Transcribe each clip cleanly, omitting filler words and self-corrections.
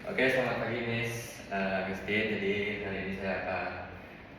Oke, selamat pagi Miss Agustin. Jadi hari ini saya akan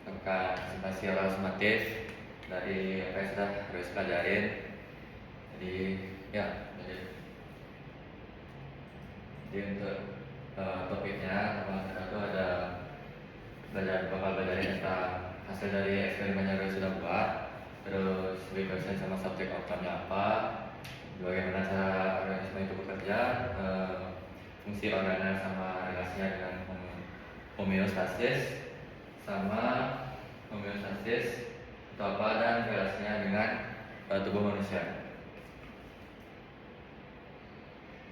membuka presentasi oral sumatif dari apa yang sudah harus pelajarin. Jadi ya, jadi untuk topiknya pertama itu ada bakal belajarin tentang hasil dari eksperimen yang sudah buat, terus revision sama subjek outcome-nya apa, bagaimana cara organisme itu bekerja, fungsi organel sama relasinya dengan homeostasis, sama homeostasis itu apa dan relasinya dengan tubuh manusia.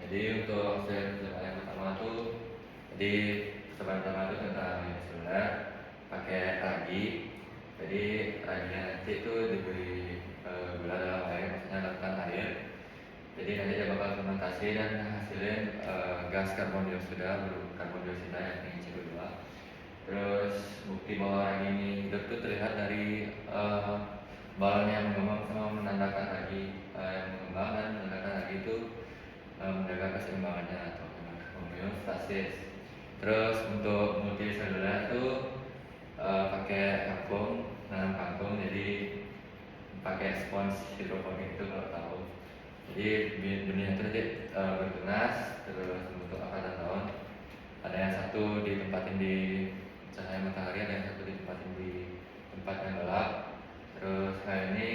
Jadi untuk percobaan yang pertama tuh, jadi percobaan pertama itu tentang uniseluler pakai ragi. Jadi raginya nanti itu diberi gula dalam air, maksudnya larutan air. Jadi nanti dia bakal fermentasi dan hasilin gas karbon dioksida yang tinggi CO2. Terus bukti bahwa ragi ini hidup itu terlihat dari balon yang mengembang sama menandakan ragi yang mengembang dan menandakan ragi itu menjaga keseimbangannya atau homeostasis. Terus untuk multiseluler itu pakai nanam kangkung, jadi pakai spons hidroponik itu kalau tahu. Jadi benihnya itu nanti bertunas, terus membentuk akar dan daun. Ada yang satu ditempatin di cahaya matahari, ada yang satu ditempatin di tempat yang gelap. Terus ini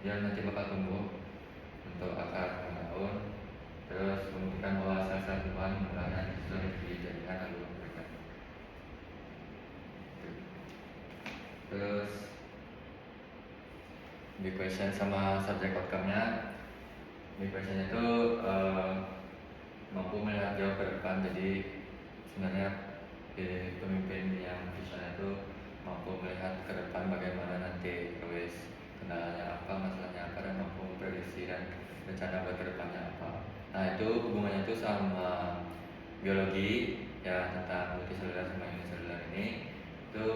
dia nanti bakal tumbuh untuk akar dan daun. Terus membuktikan bahwa sel-sel tumbuhan menggunakan sudah dijadikan lalu mereka. Terus di question sama subject outcome-nya, di question itu mampu melihat jauh ke depan. Jadi sebenarnya pemimpin yang visioner itu mampu melihat ke depan bagaimana nanti kendalanya apa, masalahnya apa, dan mampu memprediksi dan rencana buat ke depannya apa. Nah itu hubungannya itu sama biologi ya, tentang multiseluler sama uniseluler ini itu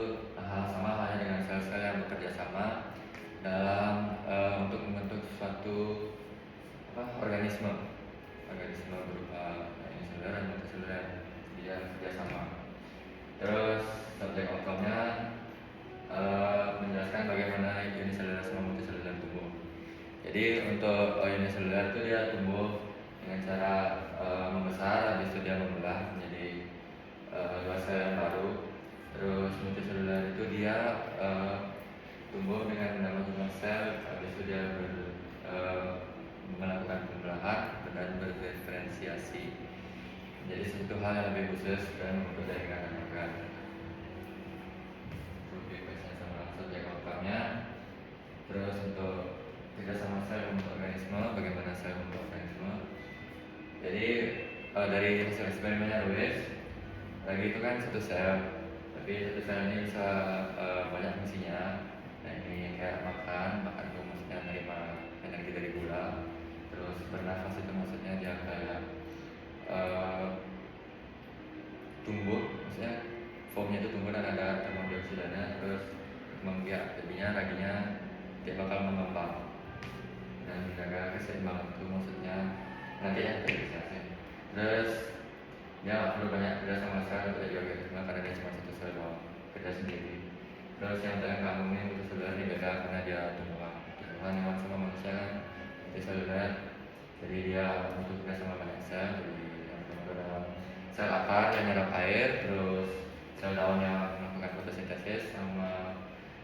hal sama halnya dengan sel-sel yang bekerja sama dalam untuk membentuk suatu organisme berupa uniseluler dan multiseluler, dia bekerja sama. Terus subjek outcome-nya menjelaskan bagaimana uniseluler sama multiseluler tumbuh. Jadi untuk uniseluler itu dia tumbuh dengan cara membesar, habis itu dia membelah menjadi dua sel yang baru. Terus multiseluler itu dia tumbuh dengan menambah jumlah sel, habis itu dia melakukan pembelahan dan berdiferensiasi menjadi suatu hal yang lebih khusus dan membentuk jaringan organ. Sama subjek outcome-nya. Terus untuk kerjasama sel membentuk organisme, bagaimana sel membentuk organisme. Jadi dari hasil eksperimennya Lewis, lagi itu kan satu sel, tapi satu sel ini bisa banyak fungsinya. Nah ini kayak makan itu maksudnya menerima energi dari gula. Terus bernafas itu maksudnya dia kayak tumbuh, maksudnya formnya itu tumbuh dan ada karbon dioksidanya. Terus membiak, jadinya raginya dia bakal mengembang dan menjaga keseimbangan itu, maksudnya nanti ya terbiasa. Terus dia perlu banyak kerja sama sel untuk jadi organisme karena dia cuma satu sel doang, kerja sendiri. Terus yang tengah kandung ini multiseluler ini beda karena dia tumbuhan hewan sama manusia kan multiseluler, jadi dia butuh kerja sama banyak sel. Jadi yang pertama dalam sel akar yang nyerap air, terus sel daun yang melakukan fotosintesis, sama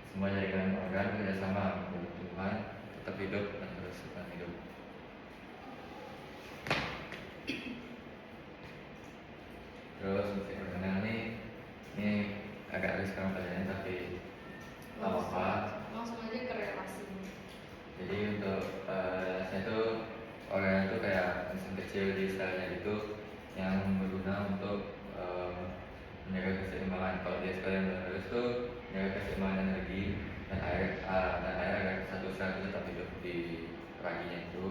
semua jaringan organ kerjasama untuk tumbuhan tetap hidup dan terus hidup. Terus fungsi organel ini agak harus sekarang pelajaran, tapi apa? Langsung aja ke relasi. Jadi untuk relasinya itu organel itu kayak mesin kecil di selnya itu yang berguna untuk menjaga keseimbangan. Kalau di eksperimen terus itu menjaga keseimbangan energi dan air agar satu sel itu tetap hidup di raginya itu.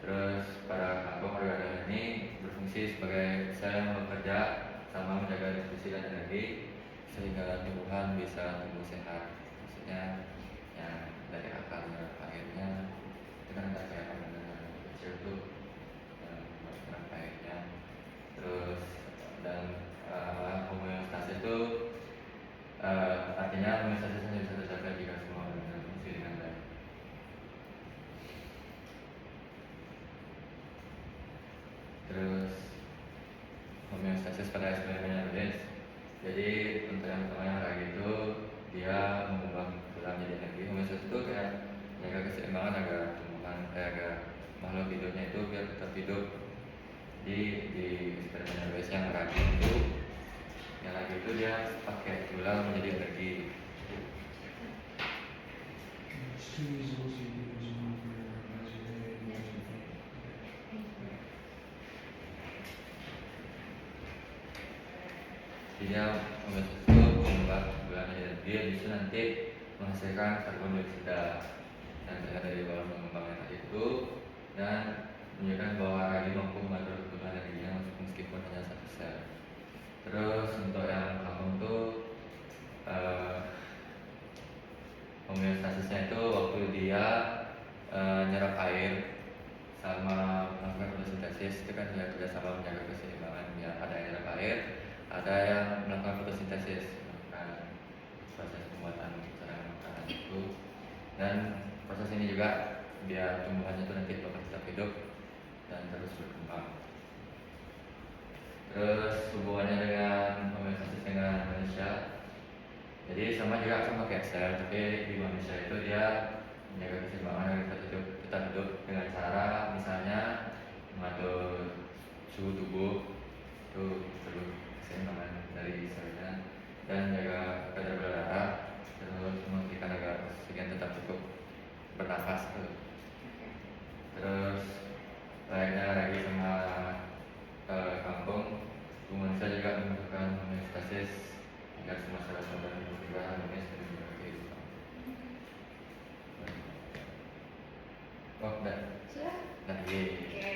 Terus pada kantong organel ini berfungsi sebagai sel yang bekerja sama menjaga distribusi dan energi sehingga tumbuhan bisa tumbuh sehat. Maksudnya ya dari akar akhirnya itu kan ada kayak organel kecil tuh bergerak airnya. Terus dan homeostasis pada eksperimen Lorentz. Jadi untuk yang pertama yang ragi itu dia mengubah ulang menjadi energi. Homeostasis itu kayak menjaga keseimbangan agar tumbuhan agar makhluk hidupnya itu biar tetap hidup. Jadi di eksperimen Lorentz yang ragi itu dia pakai ulang menjadi energi. Dia homeostasis itu mengubah ulang menjadi energi, bisa nanti menghasilkan karbon dioksida yang terlihat dari bawah mengembangkan tadi itu, dan menunjukkan bahwa ragi mampu mengatur kebutuhan energinya meskipun hanya satu sel. Terus untuk yang kampung tuh homeostasisnya itu waktu dia nyerap air sama melakukan fotosintesis, itu kan dia kerjasama menjaga keseimbangan, ya ada yang nyerap air, ada yang melakukan fotosintesis, melakukan proses pembuatan cadangan makanan itu. Dan proses ini juga biar tumbuhannya itu nanti bakal tetap hidup dan terus berkembang. Terus hubungannya dengan homeostasis dengan manusia, jadi sama juga sama kayak sel, tapi di manusia itu dia menjaga keseimbangan agar tetap hidup dengan cara misalnya mengatur suhu tubuh itu perlu keseimbangan dari selnya, dan jaga kadar gula darah, terus memastikan agar oksigen tetap cukup bernafas tuh. Terus layaknya ragi sama kampung, manusia juga membutuhkan homeostasis agar semua sel-sel dan juga harmonis dan menjaga kehidupan. Oh, udah. Sudah? Nah, iya. Oke.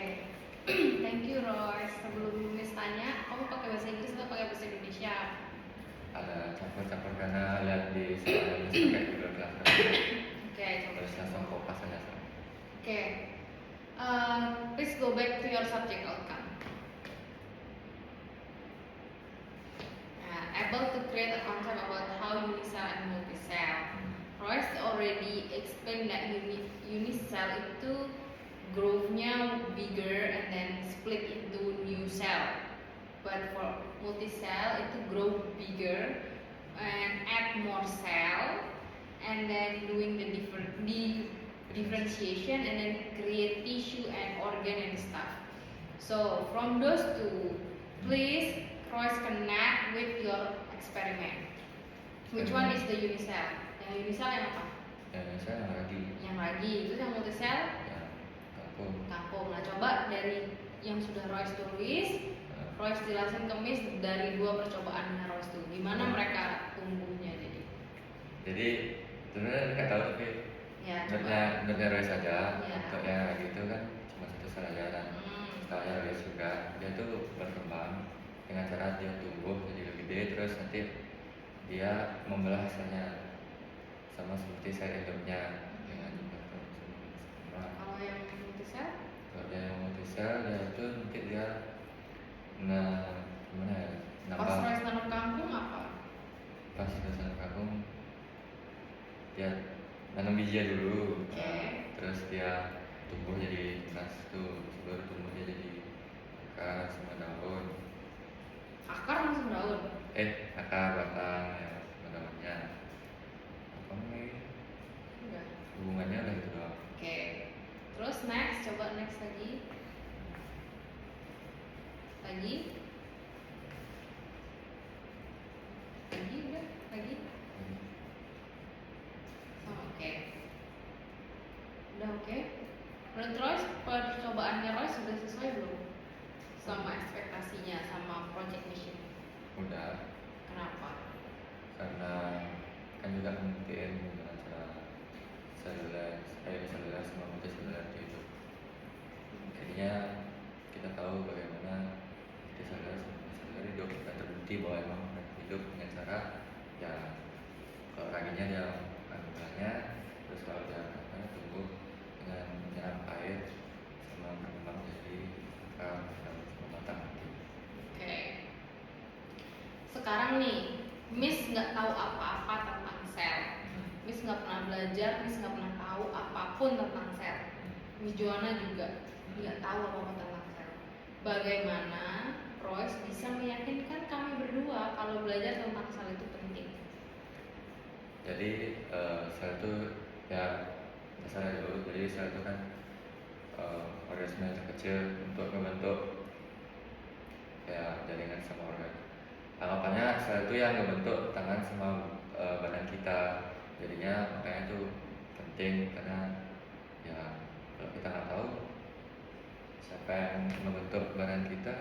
Thank you Royce. Sebelum Miss tanya, kamu pakai bahasa Inggris atau pakai bahasa Indonesia? Ada campur-campur karena lihat di sekolah ini pakai Google Classroom. Oke, coba. Terus langsung kopas aja sama. Oke. Please go back to your subject outcome. Able to create a concept about how unicell and multicell. Royce already explained that unicell itu growth-nya bigger and then split into new cell. But for multicell itu grow bigger and add more cell and then doing the differentiation and then create tissue and organ and stuff. So from those two, please Royce connect with your experiment. Which one is the unicell? Yang unicell yang apa? Saya yang lagi. Yang lagi, itu yang multicell? Ya, kampung. Kampung. Nah coba dari yang sudah Royce tulis, Royce jelasin ke Miss dari dua percobaannya Royce tuh, gimana mereka tumbuhnya jadi. Jadi sebenarnya nggak tahu tapi Ya, menurutnya Royce saja. Ya. Untuk yang lagi itu kan cuma satu sel aja, dan setelahnya Royce juga dia tuh berkembang dengan cara dia tumbuh jadi lebih gede, terus nanti dia membelah hasilnya sama seperti sel induknya dengan jumlah Kalau yang multicell? kalau dia yang multisel dia itu nanti dia gimana ya, Pas nambah Royce tanam kampung apa? pas dasar kagum dia nanam bijinya dulu. Oke. Terus dia tumbuh jadi tunas tuh, baru tumbuh dia jadi akar sama daun, Akar langsung daun. akar batang ya sama daunnya apa nih Udah. hubungannya udah gitu doang. Oke. Terus next, coba next lagi. Lagi. Lagi udah, lagi. Oh, oke. Udah oke. Menurut Royce, percobaannya Royce sudah sesuai belum? Sama ekspektasinya, sama project mission. Udah, Kenapa? karena kan juga membuktiin dengan cara seluler sama multiseluler itu. Jadinya kita tahu bagaimana multiseluler sama multiseluler hidup, dan terbukti bahwa emang mereka hidup dengan cara ya kalau raginya dia kandungannya, terus kalau dia tumbuh dengan menyerap air sama berkembang jadi akar dan batang. Oke. Sekarang nih, Miss nggak tahu apa-apa tentang sel. Miss nggak pernah belajar, Miss nggak pernah tahu apapun tentang sel. Miss Joanna juga nggak tahu apa-apa tentang sel. Bagaimana Royce bisa meyakinkan kami berdua kalau belajar tentang sel itu penting? Jadi sel itu ya dasarnya dulu. Jadi sel itu kan organisme yang terkecil untuk membentuk kayak jaringan sama organ. Anggapannya sel itu yang membentuk tangan sama badan kita. Jadinya makanya itu penting karena ya kalau kita nggak tahu siapa yang membentuk badan kita,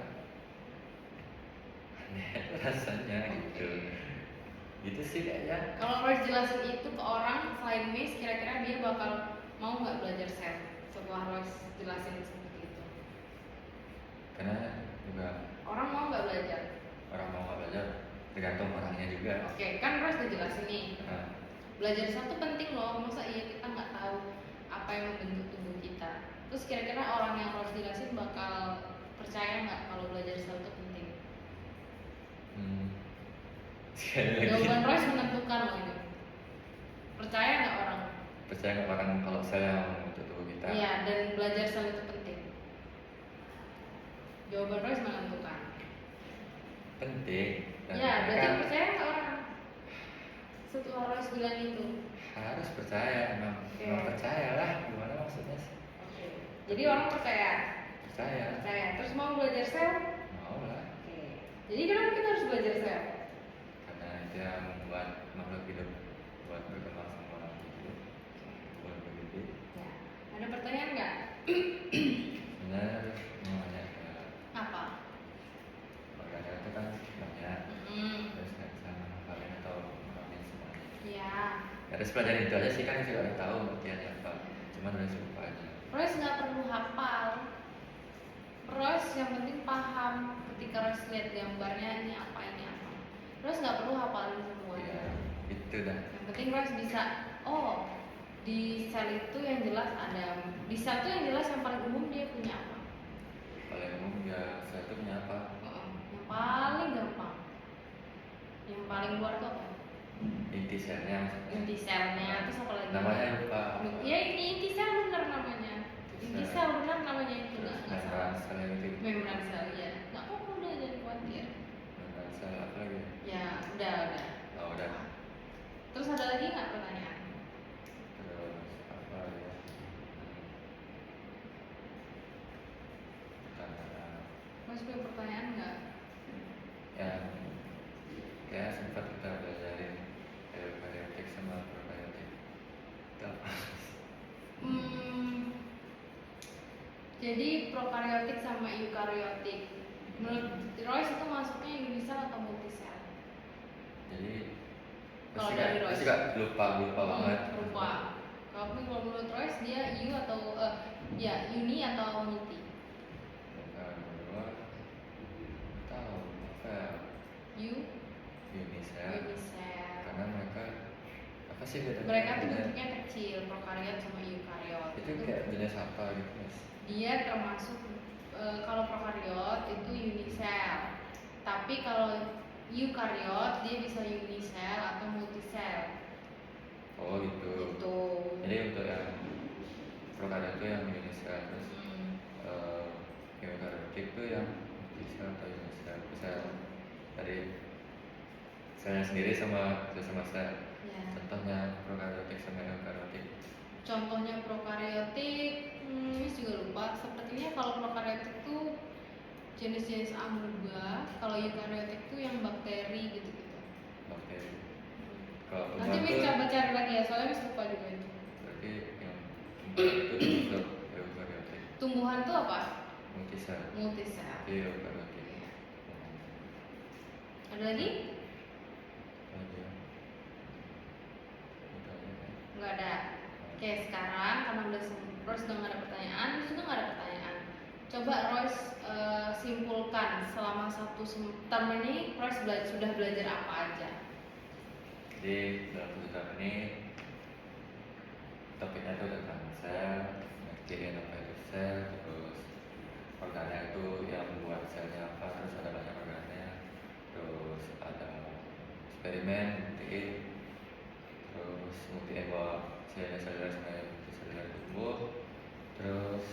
aneh rasanya gitu. Gitu sih kayaknya. Kalau Royce jelasin itu ke orang selain Miss, kira-kira dia bakal mau nggak belajar sel setelah Royce jelasin seperti itu? Karena juga Orang mau nggak belajar? orang mau nggak belajar tergantung orangnya juga. Oke, kan Royce udah jelasin nih. Nah, Belajar sel itu penting loh, masa iya kita nggak tahu apa yang membentuk tubuh kita. Terus kira-kira orang yang Royce jelasin bakal percaya nggak kalau belajar sel itu penting? sekali lagi. Jawaban Royce menentukan loh itu. Percaya nggak orang? Percaya nggak orang kalau saya yang membentuk tubuh kita? Iya, dan belajar sel itu penting. Jawaban Royce menentukan. Penting. Dan Ya, berarti mereka percaya nggak orang? Setelah Royce bilang itu. harus percaya, emang percaya lah. Gimana maksudnya sih? Oke. Jadi orang percaya. Percaya. Terus mau belajar sel? Mau lah. Oke. Jadi kenapa kita harus belajar sel? Karena itu yang membuat makhluk hidup buat berkembang sama hidup, buat bergede. Ya. Ada pertanyaan nggak? Benar, namanya Apa? organ itu kan banyak. Hmm. Terus nggak bisa ngapalin atau ngapalin semuanya. Ya. Harus pelajarin itu aja sih, kan juga udah tahu artiannya apa. Cuman udah lupa aja. Royce nggak perlu hafal. Royce yang penting paham ketika Royce lihat gambarnya ini apa. Royce nggak perlu hafalin semuanya. Iya, itu dah. Yang penting Royce bisa, oh di sel itu yang jelas ada, di sel itu yang jelas yang paling umum dia punya apa? Paling umum ya saya itu punya apa? Yang paling gampang, yang paling luar itu apa? Inti selnya maksudnya. Inti selnya, terus apa lagi? Namanya lupa. Ya ini inti sel benar namanya. Inti sel benar namanya itu Terus nggak membran salah. sel yang itu. Membran sel ya, nggak apa-apa udah jangan khawatir. Membran sel apa lagi? Ya udah. Oh udah. Terus ada lagi nggak pertanyaan? Terus apa ya? Pertanyaan. Mas punya pertanyaan nggak? Ya sempat kita belajarin eukariotik sama prokaryotik. Itu apa? Jadi prokaryotik sama eukaryotik. Menurut Royce itu masuknya unisel atau multisel? Jadi Kalau dari Royce? pasti gak lupa banget. Lupa. Kalau menurut Royce dia U atau ya uni atau multi? Bukan berdua. Tahu apa ya? Unisel. Karena mereka apa sih bedanya? Mereka tuh bentuknya kecil, prokariot sama eukariot. Itu kayak jenis apa gitu mas? Dia termasuk kalau prokariot itu unisel. Tapi kalau eukariot dia bisa unisel atau multisel. Oh gitu. Gitu. Jadi untuk yang prokariot itu yang unisel, terus eukariotik itu yang multisel atau unisel. Bisa dari selnya sendiri sama sel. Ya. Contohnya prokaryotik sama eukariotik. Contohnya prokaryotik, Miss juga lupa. Sepertinya kalau prokaryotik itu jenis-jenis amuba, kalau eukaryotik itu yang bakteri gitu-gitu. Bakteri. Kalau Nanti Miss coba cari lagi ya, soalnya Miss lupa juga itu. berarti yang itu termasuk eukariotik. Tumbuhan itu apa? Multisel. Multisel. Jadi eukariotik. Iya. Ada lagi? Aja. Itu aja kan. Nggak ada. Oke, sekarang karena Royce udah nggak ada pertanyaan, Miss juga nggak ada pertanyaan. Coba Royce simpulkan selama satu term ini Royce sudah belajar apa aja? Jadi dalam tujuan ini topiknya itu tentang sel, ngertiin apa itu sel, terus organnya itu yang membuat selnya apa, terus ada banyak organnya, terus ada eksperimen, buktiin, terus buktiin bahwa sel-sel sebenarnya multiseluler tumbuh, terus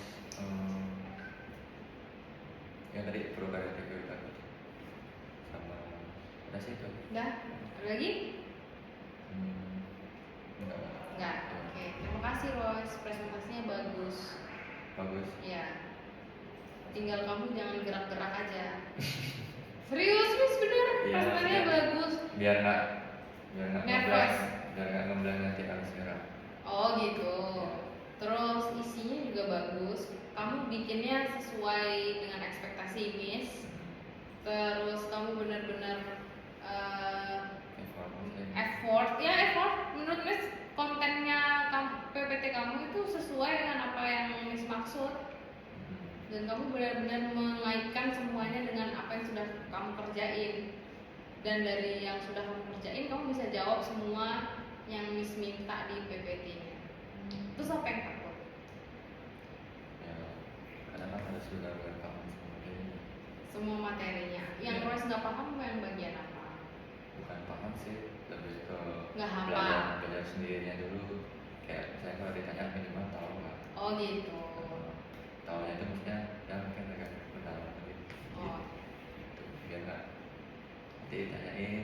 yang tadi prokaryotik udah sih itu. Udah? Ada lagi? Hmm, enggak lah. Enggak. Oke. Terima kasih Royce. Presentasinya bagus. Bagus. Ya. Tinggal kamu jangan gerak-gerak aja. Serius, Miss, bener. Iya, Presentasinya maksudnya bagus. biar nggak Nervous. ngeblank nanti harus gerak. Oh gitu. Terus isinya juga bagus. Kamu bikinnya sesuai dengan ekspektasi Miss. Terus kamu benar-benar Effort maksudnya. effort. Menurut Miss kontennya PPT kamu itu sesuai dengan apa yang Miss maksud. Dan kamu benar-benar mengaitkan semuanya dengan apa yang sudah kamu kerjain. Dan dari yang sudah kamu kerjain, kamu bisa jawab semua yang Miss minta di PPT-nya. Terus apa yang takut? Ya, kadang kan harus benar-benar paham semua ini. Semua materinya. Yang Iya. Royce nggak paham yang bagian apa? Bukan paham sih, lebih ke Nggak hafal. belajar sendirinya dulu. Kayak saya kalau ditanya minimal tahu lah. Oh gitu. Tahunya itu maksudnya ya mungkin agak berdalam gitu. Oh. Gitu. Biar nggak nanti ditanyain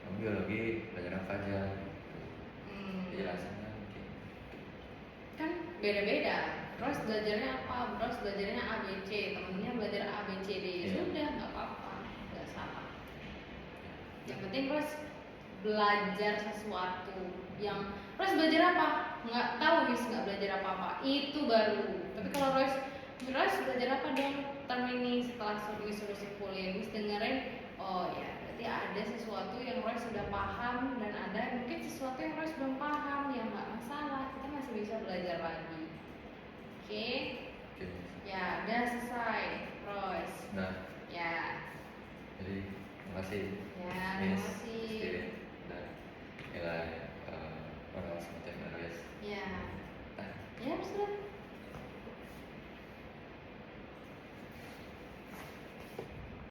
kamu biologi belajar apa aja gitu. Dijelasinnya mungkin. Kan beda-beda. Royce belajarnya apa? Royce belajarnya ABC, temennya belajar ABCD. Iya. Sudah nggak apa-apa, nggak salah. Yang penting Royce belajar sesuatu. Yang Royce belajar apa? Nggak tahu Miss, nggak belajar apa-apa. Itu baru. Tapi kalau Royce belajar apa dong? Term ini setelah Miss suruh simpulin, Miss dengerin. Oh ya, berarti ada sesuatu yang Royce sudah paham dan ada mungkin sesuatu yang Royce belum paham. Ya nggak masalah, kita masih bisa belajar lagi. Oke? Oke. Ya, udah selesai, Royce. Nah, Ya, jadi makasih ya, terima Miss kasih. Christine dan nilai orang semacam Aries. Ya, Nah, ya, sudah.